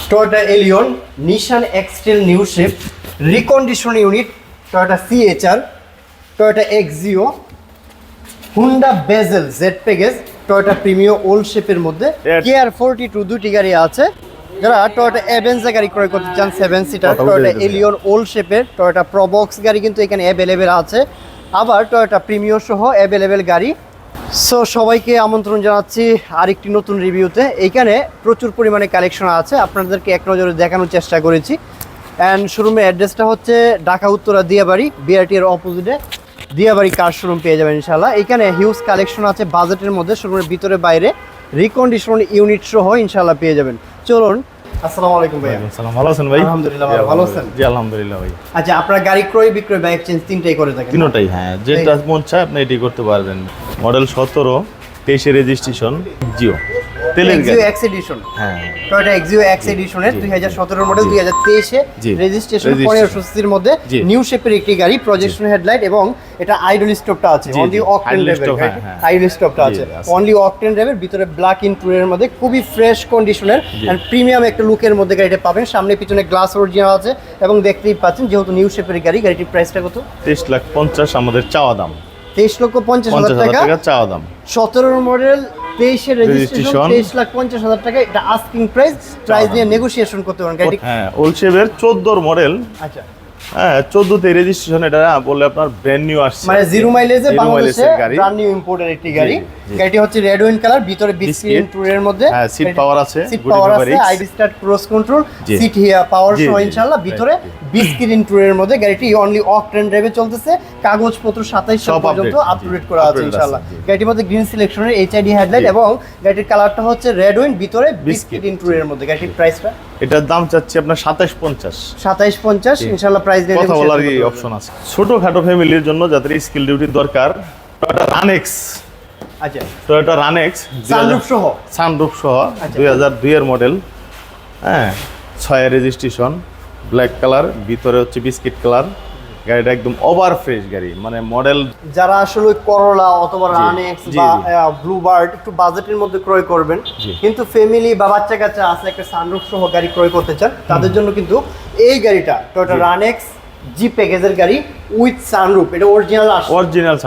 Toyota Allion, Nissan X-Trail new shape, recondition unit, Toyota CHR, Toyota Exio, Honda Bezel Z Pegasus, Toyota Premio old shape এর মধ্যে KR42 দুটি গাড়ি আছে। যারা Toyota Avenza গাড়ি ক্রয় করতে চান 7 seater, Toyota Allion old shape এর Toyota Probox গাড়ি কিন্তু এখানে अवेलेबल আছে। আবার Toyota Premio সহ अवेलेबल গাড়ি। সো সবাইকে আমন্ত্রণ জানাচ্ছি আরেকটি নতুন রিভিউতে। এইখানে প্রচুর পরিমাণে কালেকশন আছে, আপনাদেরকে এক নজরে দেখানোর চেষ্টা করেছি। অ্যান্ড শোরুমের অ্যাড্রেসটা হচ্ছে ঢাকা উত্তরা দিয়াবাড়ি, বিআরটি এর অপোজিটে দিয়াবাড়ি কার শোরুম পেয়ে যাবেন ইনশাআল্লাহ। এখানে হিউজ কালেকশন আছে বাজেটের মধ্যে, শোরুমের ভিতরে বাইরে রিকন্ডিশন ইউনিট সহ ইনশাআল্লাহ পেয়ে যাবেন। চলুন। আসসালামু আলাইকুম ভাই। আসসালাম, ভালো আছেন ভাই? আলহামদুলিল্লাহ ভালো আছেন? জি আলহামদুলিল্লাহ ভাই। আচ্ছা, আপনারা গাড়ি ক্রয় বিক্রয় বা এক্সচেঞ্জ তিনটাই করে থাকেন? তিনটাই, হ্যাঁ, যেটা মন চায় আপনি এটাই করতে পারবেন। মডেল 17 23 রেজিস্ট্রেশন জিও তেলের গাড়ি, এক্স এডিশন। হ্যাঁ, টয়োটা এক্সিও এক্স এডিশনের 2017 মডেল, 2023 এ রেজিস্ট্রেশন, 1500 সিসির মধ্যে নিউ শেপের একটি গাড়ি, প্রজেকশন হেডলাইট এবং এটা আইডল স্টপটা আছে, অনলি অকটেন ড্রাইভের, আইডল স্টপটা আছে, অনলি অকটেন ড্রাইভের, ভিতরে ব্ল্যাক ইন্টেরিয়রের মধ্যে খুবই ফ্রেশ কন্ডিশনের এন্ড প্রিমিয়াম একটা লুকের মধ্যে গাড়িটা পাবেন। সামনে পিছনে গ্লাস অরিজিনাল আছে এবং দেখতেই পাচ্ছেন যেহেতু নিউ শেপের গাড়ি, গাড়িটির প্রাইসটা কত? 23,50,000 আমাদের চাওয়া দাম। 23,50,000 টাকা চাওয়া দাম। 17 মডেল, 23 এর রেজিস্ট্রেশন, 23,50,000 টাকা। এটা আস্কিং প্রাইস নিয়ে নেগোসিয়েশন করতে পারেন গাড়ি। হ্যাঁ, ওল্ড শেপের 14 মডেল। আচ্ছা, হ্যাঁ, 14 তে রেজিস্ট্রেশন। এটা বললে আপনার ব্র্যান্ড নিউ আসছে, মানে জিরো মাইলেজে বাংলাদেশে ব্র্যান্ড নিউ ইম্পোর্টের একটি গাড়ি। গাড়িটি হচ্ছে রেড ওয়াইন কালার, ভিতরে বিস্কিট টুরের মধ্যে, হ্যাঁ, সিট পাওয়ার আছে, সিট পাওয়ার আছে, ID start cruise control, seat হিয়া পাওয়ার সহ ইনশাআল্লাহ, ভিতরে বিস্কিট টুরের মধ্যে। গাড়িটি অনলি অকটেন ড্রাইভে চলতেছে, কাগজপত্র 27 সাল পর্যন্ত আপডেট করা আছে ইনশাআল্লাহ। গাড়িটির মধ্যে গ্রিন সিলেকশনের এইচআইডি হেডলাইট এবং গাড়িটির কালারটা হচ্ছে রেড ওয়াইন, ভিতরে বিস্কিট টুরের মধ্যে। গাড়িটির প্রাইসটা, এটার দাম চাচ্ছি আপনার 27,50,000। 27,50 ইনশাআল্লাহ প্রাইস দিয়ে কথা বলার কি অপশন আছে। ছোটখাটো ফ্যামিলির জন্য যাদের স্কিল ডিউটির দরকার, টয়োটা রানেক্স। আচ্ছা, টয়োটা রানেক্স সানরুফ সহ, 2002 এর মডেল, হ্যাঁ, 6 এর রেজিস্ট্রেশন, ব্ল্যাক কালার, ভিতরে হচ্ছে বিস্কিট কালার। গাড়িটা একদম ওভার ফ্রেশ গাড়ি, মানে মডেল যারা আসলে করোলা অথবা রানেক্স বা ব্লুবার্ড একটু বাজেটের মধ্যে ক্রয় করবেন, কিন্তু ফ্যামিলি বা বাচ্চা কাচ্চা আছে একটা সানরুফ সহ গাড়ি ক্রয় করতে চান, তাদের জন্য কিন্তু এই গাড়িটা টয়োটা রানেক্স জি প্যাকেজের গাড়ি উইথ সানরুফ। এটা অরিজিনাল আসে, অরিজিনাল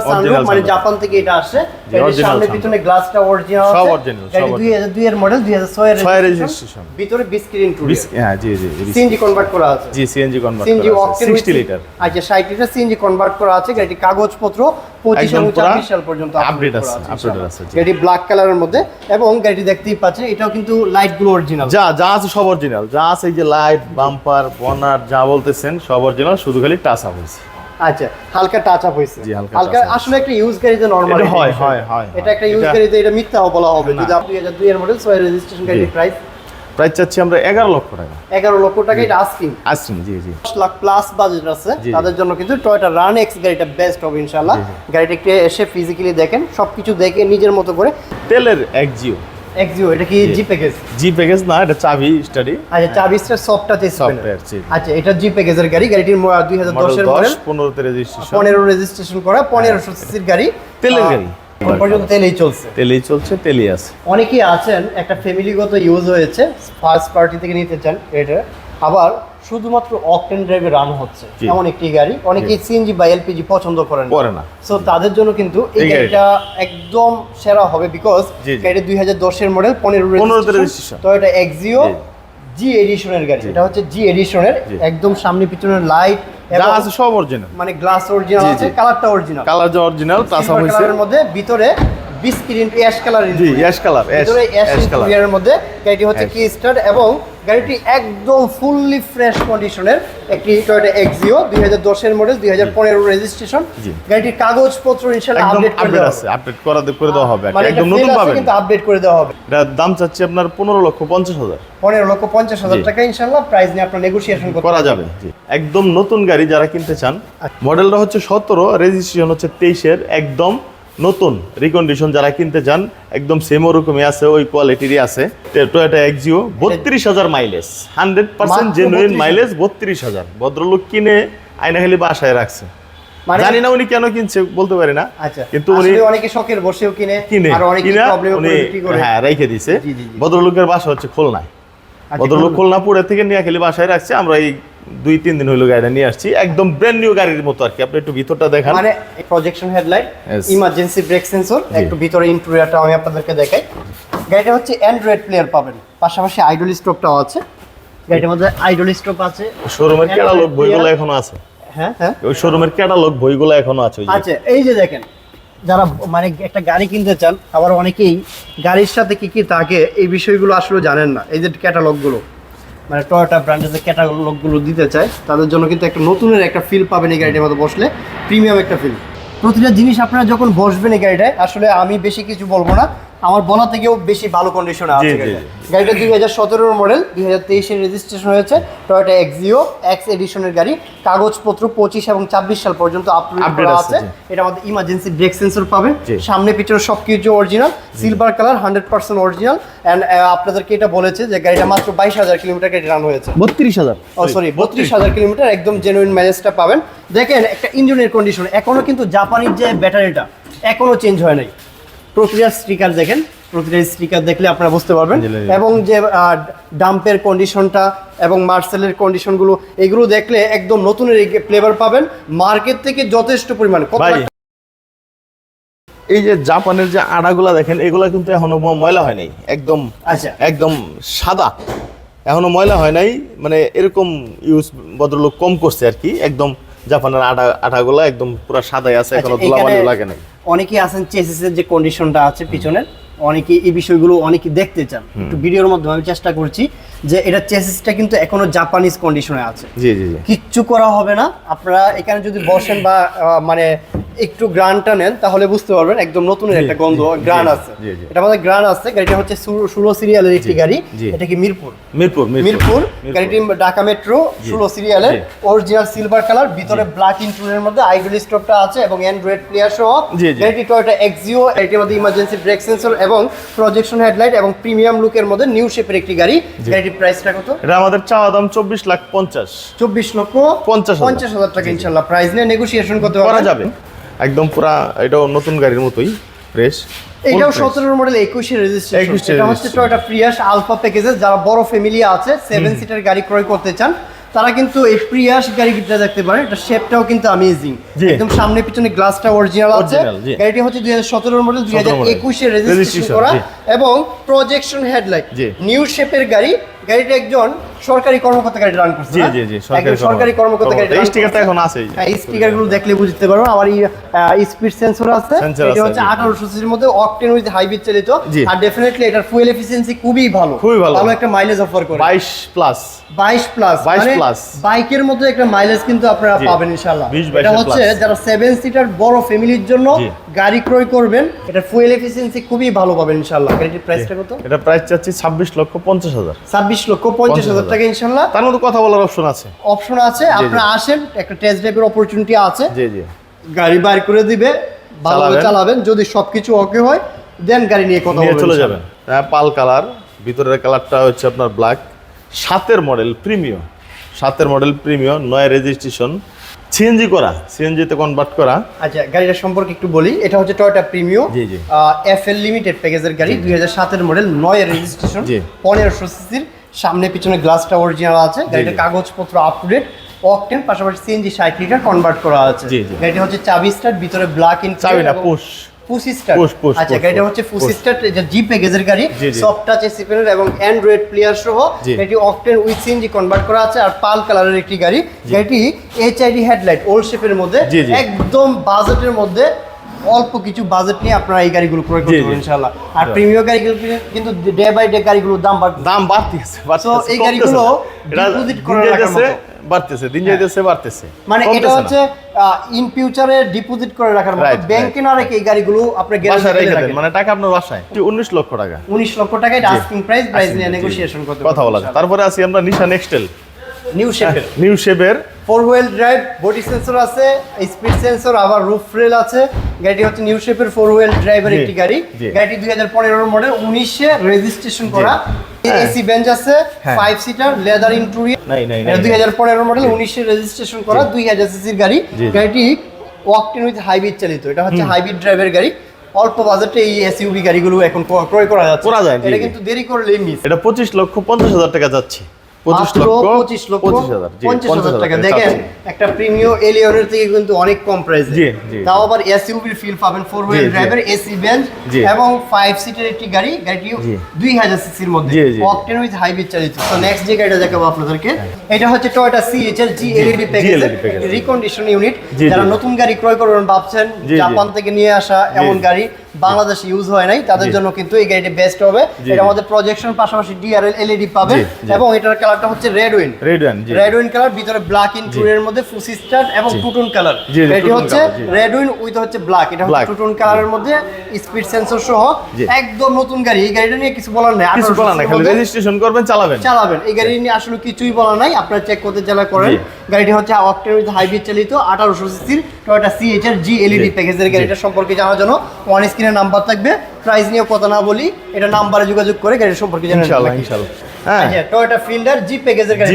সানরুফ, মানে জাপান থেকে এটা আসে। এর সামনে পিছনে গ্লাসটা অরিজিনাল আছে, সব অরিজিনাল। গাড়ি 2002 এর মডেল, 2006 এর রেজিস্ট্রেশন, ভিতরে বিস্কিট ইন্টেরিয়র, হ্যাঁ, জি সিএনজি কনভার্ট করা আছে, সিএনজি কনভার্ট করা আছে, 60 লিটার। আচ্ছা, 60 লিটার সিএনজি কনভার্ট করা আছে। গাড়িটি কাগজপত্র 25 এবং 24 সাল পর্যন্ত আপডেট আছে। গাড়ি ব্ল্যাক কালারের মধ্যে এবং গাড়িটি দেখতেই পাচ্ছেন এটাও কিন্তু লাইট গুলো অরিজিনাল, যা আছে সব অরিজিনাল, যা আছে এই যে লাইট, বাম্পার, বনার যা বলতেছেন সব অরিজিনাল, শুধু খালি টাচ আপ হয়েছে। আচ্ছা, হালকা টাচ আপ হয়েছে, হালকা। আসলে একটা ইউজ গাড়িতে নরমাল হয়, এটা একটা ইউজ গাড়িতে এটা মিথ্যাও বলা হবে। যদি আপনি 2002 এর মডেল 6 রেজিস্ট্রেশন গাড়ির প্রাইস চাচ্ছি আমরা 11 লক্ষ টাকা। 11 লক্ষ টাকা এটা আস্কিং, জি 10 লাখ প্লাস বাজেট আছে তাদের জন্য কিন্তু টয়োটা রানেক্স গাড়িটা বেস্ট হবে ইনশাআল্লাহ। গাড়িটা একটু এসে ফিজিক্যালি দেখেন, সবকিছু দেখে নিজের মতো করে। তেলের এক্সিও, এটা কি জি প্যাকেজ? জি প্যাকেজ না, এটা চাবি স্টাডি। আচ্ছা, চাবি স্টার সফট টাচ সফটওয়্যার। আচ্ছা, এটা জি প্যাকেজের গাড়ি। গাড়িটির 2010 এর মডেল, 15 তে রেজিস্ট্রেশন, 15 রেজিস্ট্রেশন করা, 1500 সিসির গাড়ি, তেলের গাড়ি। এখন পর্যন্ত তেলেই চলছে, তেলেই আছে। অনেকেই আছেন একটা ফ্যামিলিগত ইউজ হয়েছে, ফার্স্ট পার্টি থেকে নিতে চান এটা, আবার শুধুমাত্র অকটেন ড্রাইভে রান হচ্ছে এমন একটি গাড়ি। অনেকেই সিএনজি বা এলপিজি পছন্দ করেন না, সো তাদের জন্য কিন্তু এই গাড়িটা একদম সেরা হবে, বিকজ গাড়িটা 2010 এর model, 15 registration, Toyota Axio G এডিশনের গাড়ি। এটা হচ্ছে জি এডিশনের, একদম সামনে পিছনের লাইট আছে সব অরিজিনাল, মানে গ্লাস অরিজিনাল আছে, কালারটা অরিজিনাল, টাচ আপ হয়েছে। এর মধ্যে ভিতরে বিস্কিট অ্যাশ কালার, ভিতরে অ্যাশ কালারের মধ্যে। গাড়িটি হচ্ছে কি স্টার্ট এবং গাড়িটি একদম ফুললি ফ্রেশ কন্ডিশনের একটি টয়োটা এক্সিও, 2010 এর মডেল, 2015 রেজিস্ট্রেশন। গাড়িটির কাগজপত্র ইনশাআল্লাহ আপডেট করে দেওয়া হবে, একদম নতুন পাবেন, কিন্তু আপডেট করে দেওয়া হবে। এটার দাম চাচ্ছি আপনার 15,50,000। 15,50,000 টাকা ইনশাআল্লাহ প্রাইস নিয়ে আপনারা নেগোসিয়েশন করা যাবে। একদম নতুন গাড়ি যারা কিনতে চান, মডেলটা হচ্ছে 17, রেজিস্ট্রেশন হচ্ছে 23 এর, একদম নতুন রিকন্ডিশন যারা কিনতে চান, একদম সেম ওরকমই আছে, ওই কোয়ালিটিরই আছে। Toyota Axio 32,000 mileage, 100% genuine mileage, 32,000। ভদ্রলোক কিনে আয়না খালি বাসায় রাখছে, জানি না উনি কেন কিনছে, বলতে পারি না, কিন্তু উনি অনেকে শখের বসেও কিনে আর অনেকে প্রবলেমে পড়ে বিক্রি করে, হ্যাঁ, রেখে দিয়েছে। ভদ্রলোকের বাসা হচ্ছে খুলনায়। ভদ্রলোক খুলনাপুরে থেকে নিয়ে খেলে বাসায় রাখছে, আমরা এই 2-3 দিন হলো গাড়িটা নিয়ে আসছি, একদম ব্র্যান্ড নিউ গাড়ির মতো আর কি। আপনি একটু ভিতরটা দেখান। মানে projection headlight, emergency break sensor, একটু ভিতরে ইন্টেরিয়রটা আমি আপনাদেরকে দেখাই। গাড়িটা হচ্ছে অ্যান্ড্রয়েড প্লেয়ার পাবেন, পাশাপাশি আইডল স্টপটাও আছে। গাড়িটার মধ্যে আইডল স্টপ আছে, শোরুমের ক্যাটালগ বইগুলো এখনো আছে। হ্যাঁ হ্যাঁ, ওই শোরুমের ক্যাটালগ বইগুলো এখনো আছে। আচ্ছা, এই যে দেখেন, যারা মানে একটা গাড়ি কিনতে চান, আবার অনেকেই গাড়ির সাথে কি কি থাকে এই বিষয়গুলো আসলে জানেন না। এই যে ক্যাটালগুলো, মানে টয়োটা ব্র্যান্ডের যে ক্যাটালগুলো দিতে চায়, তাদের জন্য কিন্তু একটা নতুনের একটা ফিল পাবেন এই গাড়িটার মধ্যে বসলে, প্রিমিয়াম একটা ফিল। প্রতিটা জিনিস আপনারা যখন বসবেন এই গাড়িটায়, আসলে আমি বেশি কিছু বলবো না, আমার বলা থেকেও বেশি ভালো কন্ডিশনে আছে গাড়িটা। 2017 মডেল, 2023 রেজিস্ট্রেশন হয়েছে, টয়োটা এক্সিও এক্স এডিশনের গাড়ি। কাগজপত্র 25 এবং 24 সাল পর্যন্ত আপডেট করা আছে। এটা আমাদের ইমার্জেন্সি ব্রেক সেন্সর পাবেন, সামনে পিছনে সবকিছু original, silver colour, 100% original. And আপনাদেরকে এটা বলেছে যে গাড়িটা মাত্র 22,000 কিলোমিটার গাড়ি রান হয়েছে। 32,000, ও সরি 32,000 কিলোমিটার, একদম জেনুইন মাইলেজটা পাবেন। দেখেন একটা ইঞ্জিনের কন্ডিশন, এখনো কিন্তু জাপানির যে ব্যাটারিটা এখনো চেঞ্জ হয় নাই। প্রক্রিয়ার স্টিকার দেখেন, প্রতিটা স্টিকার দেখলে আপনারা বুঝতে পারবেন। এবং যে ডাম্পের কন্ডিশনটা এবং মার্সেলের কন্ডিশনগুলো, এগুলো দেখলে একদম নতুনের ফ্লেভার পাবেন, মার্কেট থেকে যথেষ্ট পরিমাণে। এই যে জাপানের যে আড়াগুলা দেখেন, এগুলা কিন্তু এখনো ময়লা হয় নাই, একদম আচ্ছা একদম সাদা, এখনো ময়লা হয় নাই। মানে এরকম ইউজ ভদ্রলোক কম করছে আর কি। একদম জাপানের আটাগুলা একদম পুরো সাদাই আছে, এখনো ধুলাবালি লাগে নাই। অনেকেই আছেন চেসিসের যে কন্ডিশনটা আছে পিছনের, অনেকে এই বিষয়গুলো অনেকে দেখতে চান, একটু ভিডিওর মাধ্যমে আমি চেষ্টা করছি যে এটা চেসিসটা কিন্তু এখনো জাপানিজ কন্ডিশনে আছে। জি জি জি, কিচ্ছু করা হবে না। আপনারা এখানে যদি বসেন বা মানে একটু গ্রানটা নেন, তাহলে বুঝতে পারবেন একদম নতুনের একটা গন্ধ গ্রান আছে। এটা আমাদের গ্রান আছে। গাড়িটা হচ্ছে 16 সিরিয়ালের একটি গাড়ি। এটা কি মিরপুর গাড়িটি ঢাকা মেট্রো 16 সিরিয়ালের, অরিজিনাল সিলভার কালার, ভিতরে ব্ল্যাক ইন্টেরিয়রের মধ্যে আইডল স্টপটা আছে এবং অ্যান্ড্রয়েড প্লেয়ার সহ। গাড়িটি টয়োটা এক্সিও, এটির মধ্যে ইমার্জেন্সি ব্রেক সেন্সর এবং প্রজেকশন হেডলাইট এবং প্রিমিয়াম লুকের মধ্যে নিউ শেপের একটি গাড়ি। গাড়িটির প্রাইসটা কত? এটা আমাদের চাওয়া দাম 24,50,000 24,50,000 টাকা। ইনশাআল্লাহ প্রাইস নিয়ে নেগোসিয়েশন করা যাবে। একদম পুরা এটাও নতুন গাড়ির মতোই ফ্রেশ। এটাও 17 মডেল, 21 রেজিস্ট্রেশন। এটা হচ্ছে টয়োটা প্রিয়াস আলফা প্যাকেজে। যারা বড় ফ্যামিলি আছে, 7 সিটার গাড়ি ক্রয় করতে চান, তারা কিন্তু এই প্রিয়াস গাড়িটা দেখতে পারেন। এটা শেপটাও কিন্তু অ্যামেজিং, একদম সামনে পিছনে গ্লাসটা অরিজিনাল আছে। গাড়িটি হচ্ছে 2017 মডেল, 2021 এর রেজিস্ট্রেশন করা এবং প্রজেকশন হেডলাইট, নিউ শেপের গাড়ি। গাড়িটা একজন সরকারি কর্মকর্তা গাড়ি রান করছে। জি জি জি, সরকারি কর্মকর্তা গাড়ি। এই স্টিকারটা এখন আছে। এই স্টিকারগুলো দেখলে বুঝতে পারবেন। আমার এই স্পিড সেন্সর আছে। এটা হচ্ছে 1800 সিসির মধ্যে, অকটেন উইথ হাইব্রিড চালিত। আর ডেফিনেটলি এটার ফুয়েল এফিসিয়েন্সি খুবই ভালো, ভালো একটা মাইলেজ অফার করে। 22 প্লাস মানে বাইকের মতো একটা মাইলেজ কিন্তু আপনারা পাবেন ইনশাআল্লাহ। এটা হচ্ছে যারা 7 সিটার বড় ফ্যামিলির জন্য গাড়ি ক্রয় করবেন, এটা ফুয়েল এফিসিয়েন্সি খুবই ভালো পাবেন ইনশাআল্লাহ। গাড়ির প্রাইসটা কত? এটা প্রাইস চাচ্ছি 26,50,000। 26,50,000 টাকা ইনশাআল্লাহ। তার মধ্যে কথা বলার অপশন আছে। আপনারা আসেন, একটা টেস্ট ড্রাইভের অপরচুনিটি আছে। জি জি, গাড়ি বাইর করে দিবে, ভালোভাবে চালাবেন। যদি সবকিছু ওকে হয়, দেন গাড়ি নিয়ে কথা বলবেন, চলে যাবেন। পাল কালার, ভিতরের কালারটা হচ্ছে আপনার black. 7 model premium, 9 registration, CNG করা, সিএনজিতে কনভার্ট করা। আচ্ছা, গাড়িটার সম্পর্কে একটু বলি। এটা হচ্ছে টয়োটা প্রিমিয়াম এফএল লিমিটেড প্যাকেজের গাড়ি, 2007 মডেল, 9 রেজিস্ট্রেশন, 1500 সিসির, সামনে পিছনে গ্লাসটা অরিজিনাল আছে। গাড়িটার কাগজপত্র আপডেট, অকটেন, পাশাপাশি সিএনজি 60 লিটার কনভার্ট করা আছে। গাড়িটা হচ্ছে চাবি স্টার্ট, ভিতরে ব্ল্যাক ইন্টেরিয়র, চাবি না পুশ স্টার্ট। আচ্ছা, গাড়িটা হচ্ছে পুশ স্টার্ট, এটা জি প্যাকেজের গাড়ি, সফট টাচ এসি প্যানেল এবং অ্যান্ড্রয়েড প্লেয়ার সহ। এটি অকটেন উইথ সিএনজি কনভার্ট করা আছে। আর পাল কালারের একটি গাড়ি। গাড়িটি এইচআইডি হেডলাইট, ওল্ড শেপের মধ্যে, একদম বাজেটের মধ্যে, অল্প কিছু বাজেট নিয়ে আপনারা এই গাড়িগুলো ক্রয় করতে পারবেন ইনশাআল্লাহ। আর প্রিমিয়াম গাড়িগুলো কিন্তু ডে বাই ডে গাড়িগুলোর দাম বাড়তেছে। তো এই গাড়িগুলো ডিপোজিট করার বাড়তেছে, দিন যাইতেছে বাড়তেছে। মানে এটা হচ্ছে ইন ফিউচারে ডিপোজিট করে রাখার মতো, ব্যাংকে না রেখে এই গাড়িগুলো আপনি গ্যারেজে রেখে দেন, মানে টাকা আপনার বাসায়। 19 লক্ষ টাকা, 19 লক্ষ টাকা এটা আস্কিং প্রাইস নিয়ে নেগোসিয়েশন করতে কথা বলা যায়। তারপরে আসি আমরা নিশান এক্সটেল, নিউ শেপের 4 হুইল ড্রাইভ, বডি সেন্সর আছে, স্পিড সেন্সর, আবার রুফ রেল আছে। গাড়িটি হচ্ছে নিউ শেপের 4 হুইল ড্রাইভের একটি গাড়ি। গাড়িটি 2015 মডেল, 19 এ রেজিস্ট্রেশন করা। এসি বেঞ্চ আছে, 5 সিটার, লেদার ইন্টেরিয়র। এটা 2015 মডেল, 19 এ রেজিস্ট্রেশন করা, 2000 সিসির গাড়ি। গাড়িটি অকটেন উইথ হাইব্রিড চালিত। এটা হচ্ছে হাইব্রিড ড্রাইভের গাড়ি। অল্প বাজেটে এই এসইউভি গাড়িগুলো এখন ক্রয় করা যাচ্ছে। এটা কিন্তু দেরি করলেই মিস। এটা 25,50,000 টাকা যাচ্ছে। 25,50,000 টাকা। দেখেন একটা প্রিমিয়াম এলিয়নের থেকে কিন্তু অনেক কম প্রাইসে, তাও আবার এসইউভির ফিল পাবেন, 4 হুইল ড্রাইভের এসি বেঞ্চ এবং 5 সিটের একটি গাড়ি। গাড়িটি 2000 সিসির মধ্যে, অকটেন উইথ হাইব্রিড চালিত। তো নেক্সট যে গাড়িটা দেখাবো আপনাদেরকে, এটা হচ্ছে টয়োটা সিএইচআর জি এলইডি প্যাকেজ রিকন্ডিশন ইউনিট। যারা নতুন গাড়ি ক্রয় করবেন ভাবছেন, জাপান থেকে নিয়ে আসা এমন গাড়ি বাংলাদেশে ইউজ হয় নাই, তাদের জন্য কিন্তু এই গাড়িটি বেস্ট হবে। এটার মধ্যে প্রজেকশন পাশাপাশি ডিআরএল এলইডি পাবেন এবং এটার কালারটা হচ্ছে রেড উইন কালার, ভিতরে ব্ল্যাক ইন্টেরিয়র মধ্যে ফুসি স্টার্ট এবং টুটুন কালার। এটি হচ্ছে রেড উইন উইথ হচ্ছে ব্ল্যাক, এটা হচ্ছে টুটুন কালারের মধ্যে স্পিড সেন্সর সহ একদম নতুন গাড়ি। এই গাড়িটা নিয়ে কিছু বলার নাই, খালি রেজিস্ট্রেশন করবেন, চালাবেন। এই গাড়ি নিয়ে আসলে কিছুই বলার নাই, আপনারা চেক করতে চাইলে করেন। গাড়িটি হচ্ছে অকটেন উইথ হাইব্রিড চালিত 1800 সিসির টয়োটা সিএইচআর জি এলইডি প্যাকেজের গাড়িটা সম্পর্কে জানার জন্য ওয়ান স্ক্রিনে নাম্বার থাকবে। প্রাইস নিয়ে কথা না বলি, এটা নাম্বারে যোগাযোগ করে গাড়ি সম্পর্কে জানেন ইনশাআল্লাহ। হ্যাঁ, টয়োটা ফিল্ডার জি প্যাকেজের গাড়ি,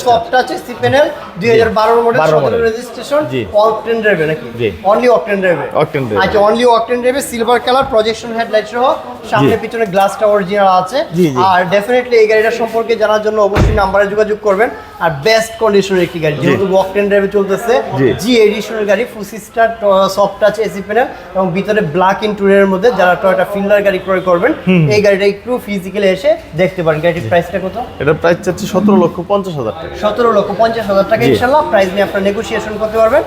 soft touch C panel, 2012 model, 17 registration, octane ড্রাইভে নাকি অনলি অকটেন ড্রাইভে? আচ্ছা, অনলি অকটেন ড্রাইভে, সিলভার কালার, প্রজেকশন হেডলাইট সহ, সামনে পিছনে গ্লাসটা অরিজিনাল আছে। আর ডেফিনেটলি এই গাড়িটা সম্পর্কে জানার জন্য অবশ্যই নাম্বারে যোগাযোগ করবেন। আর বেস্ট কন্ডিশনের একটি গাড়ি, যেহেতু অকটেন ড্রাইভে চলতেছে, জি এডিশনের গাড়ি, ফুসি start, soft touch AC panel এবং ভিতরে ব্ল্যাক ইন্টেরিয়রের মধ্যে যারা টয়োটা ফিল্ডার গাড়ি ক্রয় করবেন, এই গাড়িটা একটু ফিজিক্যালি এসে দেখতে পারেন। গাড়িটির প্রাইসটা কত? এটা প্রাইস চাচ্ছি 17,50,000 টাকা। 17,50,000 টাকা। ইনশাআল্লাহ প্রাইস নিয়ে আপনারা নেগোসিয়েশন করতে পারবেন।